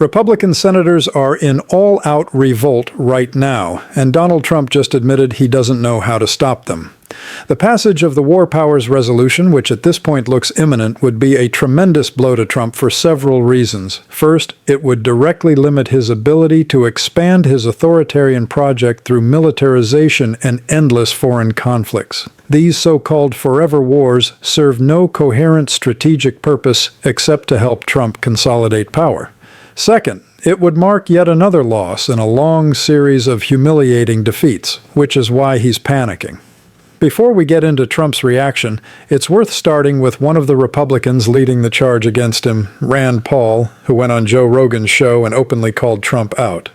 Republican senators are in all-out revolt right now, and Donald Trump just admitted he doesn't know how to stop them. The passage of the War Powers Resolution, which at this point looks imminent, would be a tremendous blow to Trump for several reasons. First, it would directly limit his ability to expand his authoritarian project through militarization and endless foreign conflicts. These so-called forever wars serve no coherent strategic purpose except to help Trump consolidate power. Second, it would mark yet another loss in a long series of humiliating defeats, which is why he's panicking. Before we get into Trump's reaction, it's worth starting with one of the Republicans leading the charge against him, Rand Paul, who went on Joe Rogan's show and openly called Trump out.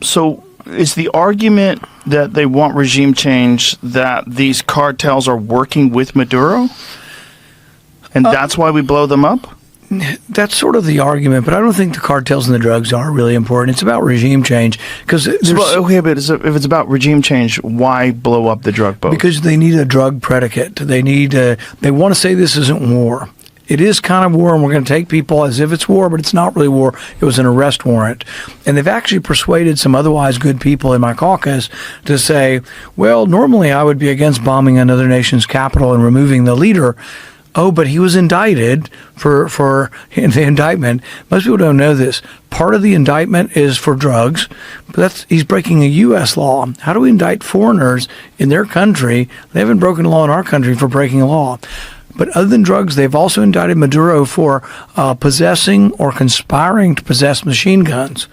So is the argument that they want regime change that these cartels are working with Maduro? And that's why we blow them up? That's sort of the argument, but I don't think the cartels and the drugs are really important. It's about regime change. Because okay, but if it's about regime change, why blow up the drug boat? Because they need a drug predicate. They want to say this isn't war. It is kind of war, and we're going to take people as if it's war, but it's not really war. It was an arrest warrant. And they've actually persuaded some otherwise good people in my caucus to say, well, normally I would be against bombing another nation's capital and removing the leader. Oh, but he was indicted for the indictment. Most people don't know this. Part of the indictment is for drugs, but he's breaking a U.S. law. How do we indict foreigners in their country? They haven't broken law in our country for breaking a law. But other than drugs, they've also indicted Maduro for possessing or conspiring to possess machine guns.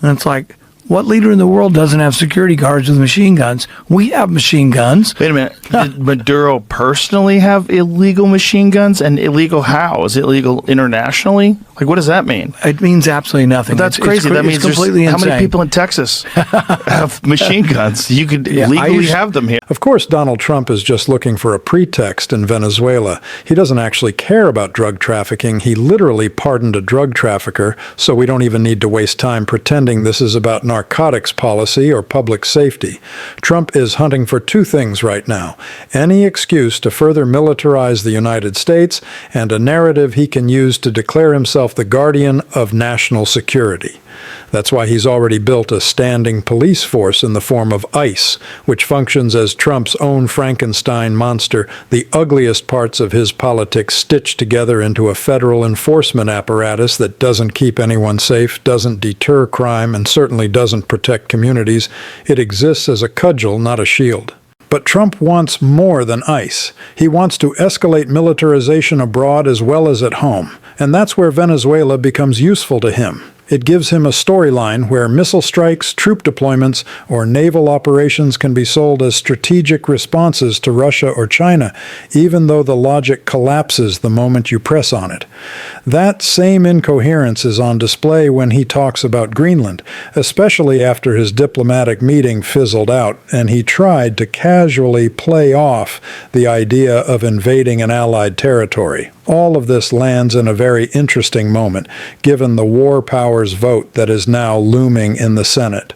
And it's like, what leader in the world doesn't have security guards with machine guns? We have machine guns. Wait a minute. Did Maduro personally have illegal machine guns? And illegal how? Is it illegal internationally? Like, what does that mean? It means absolutely nothing. But that's crazy. That means completely how insane. many people in Texas have machine guns? You could legally have them here. Of course, Donald Trump is just looking for a pretext in Venezuela. He doesn't actually care about drug trafficking. He literally pardoned a drug trafficker, so we don't even need to waste time pretending this is about narcotics policy or public safety. Trump is hunting for two things right now: any excuse to further militarize the United States and a narrative he can use to declare himself the guardian of national security. That's why he's already built a standing police force in the form of ICE, which functions as Trump's own Frankenstein monster, the ugliest parts of his politics stitched together into a federal enforcement apparatus that doesn't keep anyone safe, doesn't deter crime, and certainly doesn't protect communities. It exists as a cudgel, not a shield. But Trump wants more than ICE. He wants to escalate militarization abroad as well as at home, and that's where Venezuela becomes useful to him. It gives him a storyline where missile strikes, troop deployments, or naval operations can be sold as strategic responses to Russia or China, even though the logic collapses the moment you press on it. That same incoherence is on display when he talks about Greenland, especially after his diplomatic meeting fizzled out, and he tried to casually play off the idea of invading an allied territory. All of this lands in a very interesting moment, given the war powers vote that is now looming in the Senate.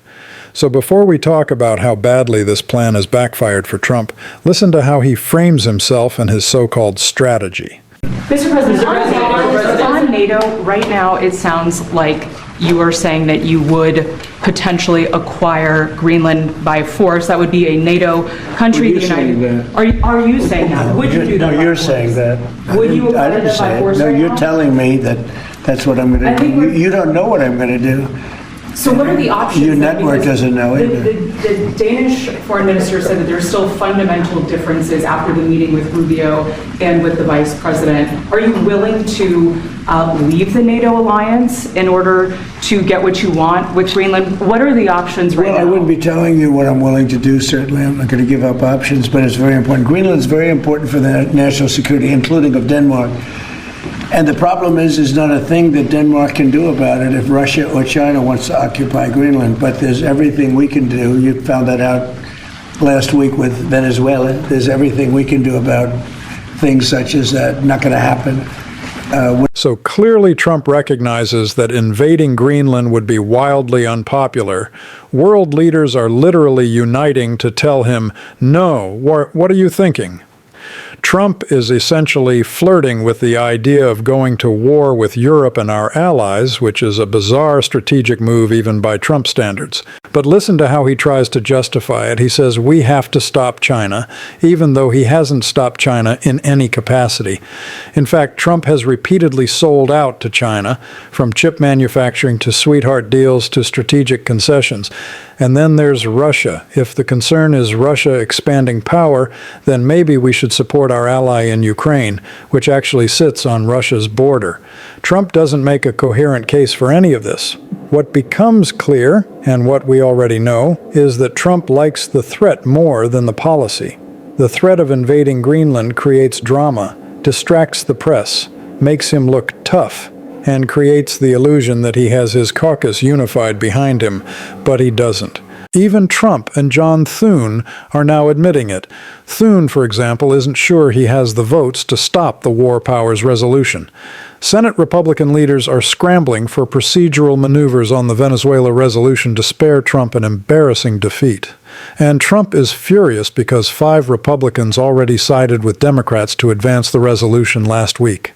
So before we talk about how badly this plan has backfired for Trump, listen to how he frames himself and his so-called strategy. Mr. President, on NATO, right now it sounds like you are saying that you would potentially acquire Greenland by force. That would be a NATO country. Are you saying that? Are you saying that? Would you do that? No, you're saying that. Would you acquire that by force? No, you're telling me that that's what I'm going to do. You don't know what I'm going to do. So what are the options? Your network doesn't know it. The Danish foreign minister said that there's still fundamental differences after the meeting with Rubio and with the vice president. Are you willing to leave the NATO alliance in order to get what you want with Greenland? What are the options right now? Well, I wouldn't be telling you what I'm willing to do, certainly. I'm not going to give up options, but it's very important. Greenland's very important for the national security, including of Denmark. And the problem is not a thing that Denmark can do about it if Russia or China wants to occupy Greenland. But there's everything we can do. You found that out last week with Venezuela. There's everything we can do about things such as that. Not going to happen. So clearly Trump recognizes that invading Greenland would be wildly unpopular. World leaders are literally uniting to tell him, no, what are you thinking? Trump is essentially flirting with the idea of going to war with Europe and our allies, which is a bizarre strategic move even by Trump standards. But listen to how he tries to justify it. He says we have to stop China, even though he hasn't stopped China in any capacity. In fact, Trump has repeatedly sold out to China, from chip manufacturing to sweetheart deals to strategic concessions. And then there's Russia. If the concern is Russia expanding power, then maybe we should support our ally in Ukraine, which actually sits on Russia's border. Trump doesn't make a coherent case for any of this. What becomes clear, and what we already know, is that Trump likes the threat more than the policy. The threat of invading Greenland creates drama, distracts the press, makes him look tough, and creates the illusion that he has his caucus unified behind him, but he doesn't. Even Trump and John Thune are now admitting it. Thune, for example, isn't sure he has the votes to stop the War Powers Resolution. Senate Republican leaders are scrambling for procedural maneuvers on the Venezuela resolution to spare Trump an embarrassing defeat. And Trump is furious because 5 Republicans already sided with Democrats to advance the resolution last week.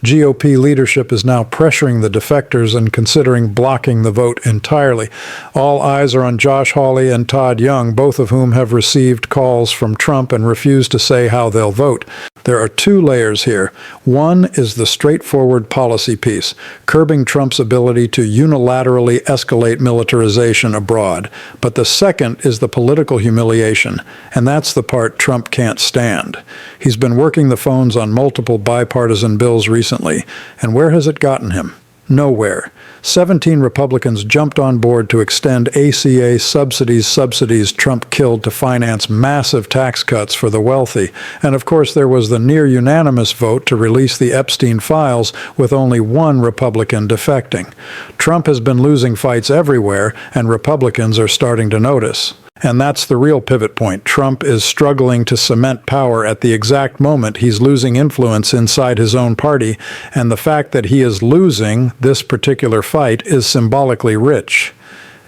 GOP leadership is now pressuring the defectors and considering blocking the vote entirely. All eyes are on Josh Hawley and Todd Young, both of whom have received calls from Trump and refuse to say how they'll vote. There are 2 layers here. One is the straightforward policy piece, curbing Trump's ability to unilaterally escalate militarization abroad. But the second is the political humiliation, and that's the part Trump can't stand. He's been working the phones on multiple bipartisan bills recently, and where has it gotten him? Nowhere. 17 Republicans jumped on board to extend ACA subsidies Trump killed to finance massive tax cuts for the wealthy. And of course, there was the near-unanimous vote to release the Epstein files with only 1 Republican defecting. Trump has been losing fights everywhere, and Republicans are starting to notice. And that's the real pivot point. Trump is struggling to cement power at the exact moment he's losing influence inside his own party, and the fact that he is losing this particular fight is symbolically rich.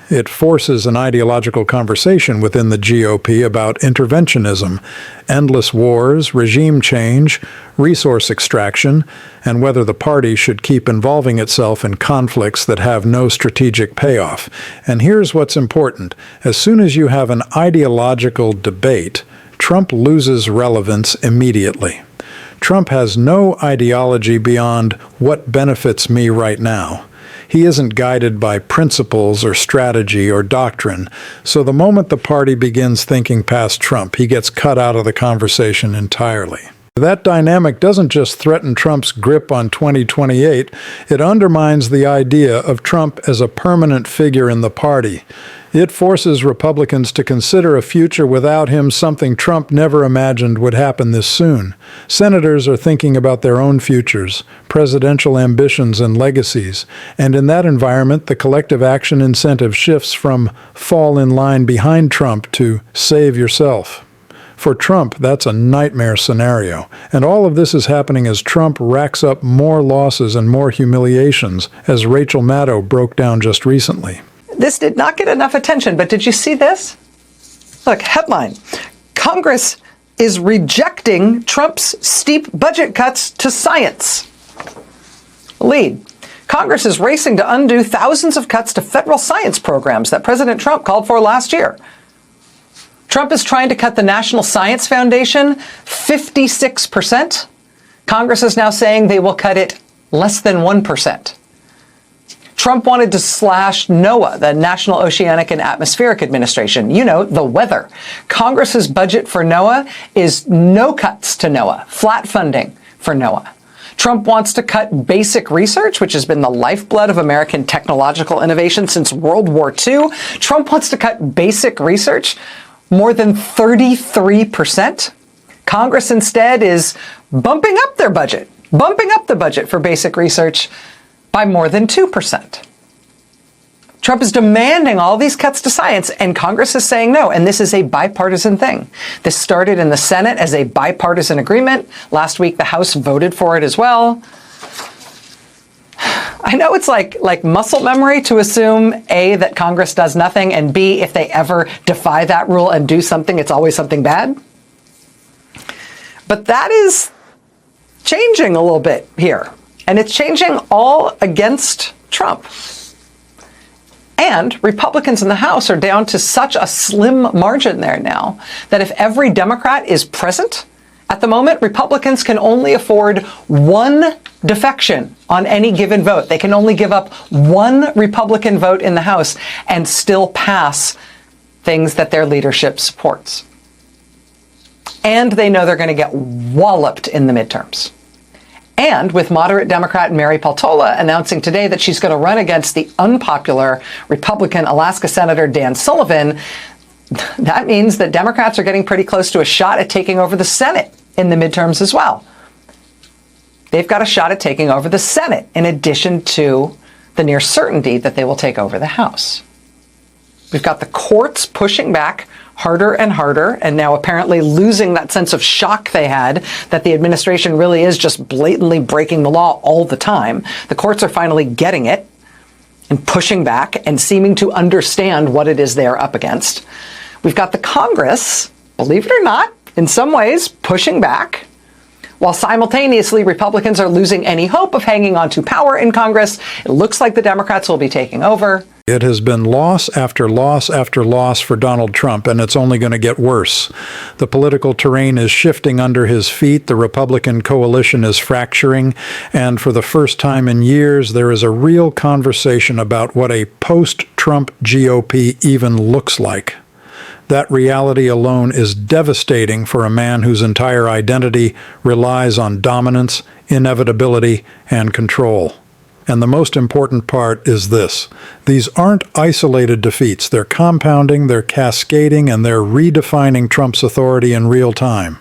It forces an ideological conversation within the GOP about interventionism, endless wars, regime change, resource extraction, and whether the party should keep involving itself in conflicts that have no strategic payoff. And here's what's important. As soon as you have an ideological debate, Trump loses relevance immediately. Trump has no ideology beyond what benefits me right now. He isn't guided by principles or strategy or doctrine, so the moment the party begins thinking past Trump, he gets cut out of the conversation entirely. That dynamic doesn't just threaten Trump's grip on 2028, it undermines the idea of Trump as a permanent figure in the party. It forces Republicans to consider a future without him, something Trump never imagined would happen this soon. Senators are thinking about their own futures, presidential ambitions and legacies, and in that environment, the collective action incentive shifts from fall in line behind Trump to save yourself. For Trump, that's a nightmare scenario. And all of this is happening as Trump racks up more losses and more humiliations, as Rachel Maddow broke down just recently. This did not get enough attention, but did you see this? Look, headline: Congress is rejecting Trump's steep budget cuts to science. Lead: Congress is racing to undo thousands of cuts to federal science programs that President Trump called for last year. Trump is trying to cut the National Science Foundation 56%. Congress is now saying they will cut it less than 1%. Trump wanted to slash NOAA, the National Oceanic and Atmospheric Administration. You know, the weather. Congress's budget for NOAA is no cuts to NOAA, flat funding for NOAA. Trump wants to cut basic research, which has been the lifeblood of American technological innovation since World War II. Trump wants to cut basic research more than 33%. Congress instead is bumping up their budget, bumping up the budget for basic research by more than 2%. Trump is demanding all these cuts to science, and Congress is saying no, and this is a bipartisan thing. This started in the Senate as a bipartisan agreement. Last week, the House voted for it as well. I know it's like muscle memory to assume, A, that Congress does nothing, and B, if they ever defy that rule and do something, it's always something bad. But that is changing a little bit here. And it's changing all against Trump. And Republicans in the House are down to such a slim margin there now that if every Democrat is present, at the moment, Republicans can only afford one defection on any given vote. They can only give up one Republican vote in the House and still pass things that their leadership supports. And they know they're going to get walloped in the midterms. And with moderate Democrat Mary Peltola announcing today that she's going to run against the unpopular Republican Alaska Senator Dan Sullivan, that means that Democrats are getting pretty close to a shot at taking over the Senate in the midterms as well. They've got a shot at taking over the Senate in addition to the near certainty that they will take over the House. We've got the courts pushing back harder and harder, and now apparently losing that sense of shock they had that the administration really is just blatantly breaking the law all the time. The courts are finally getting it and pushing back and seeming to understand what it is they're up against. We've got the Congress, believe it or not, in some ways pushing back, while simultaneously Republicans are losing any hope of hanging on to power in Congress. It looks like the Democrats will be taking over. It has been loss after loss after loss for Donald Trump, and it's only going to get worse. The political terrain is shifting under his feet, the Republican coalition is fracturing, and for the first time in years, there is a real conversation about what a post-Trump GOP even looks like. That reality alone is devastating for a man whose entire identity relies on dominance, inevitability, and control. And the most important part is this. These aren't isolated defeats. They're compounding, they're cascading, and they're redefining Trump's authority in real time.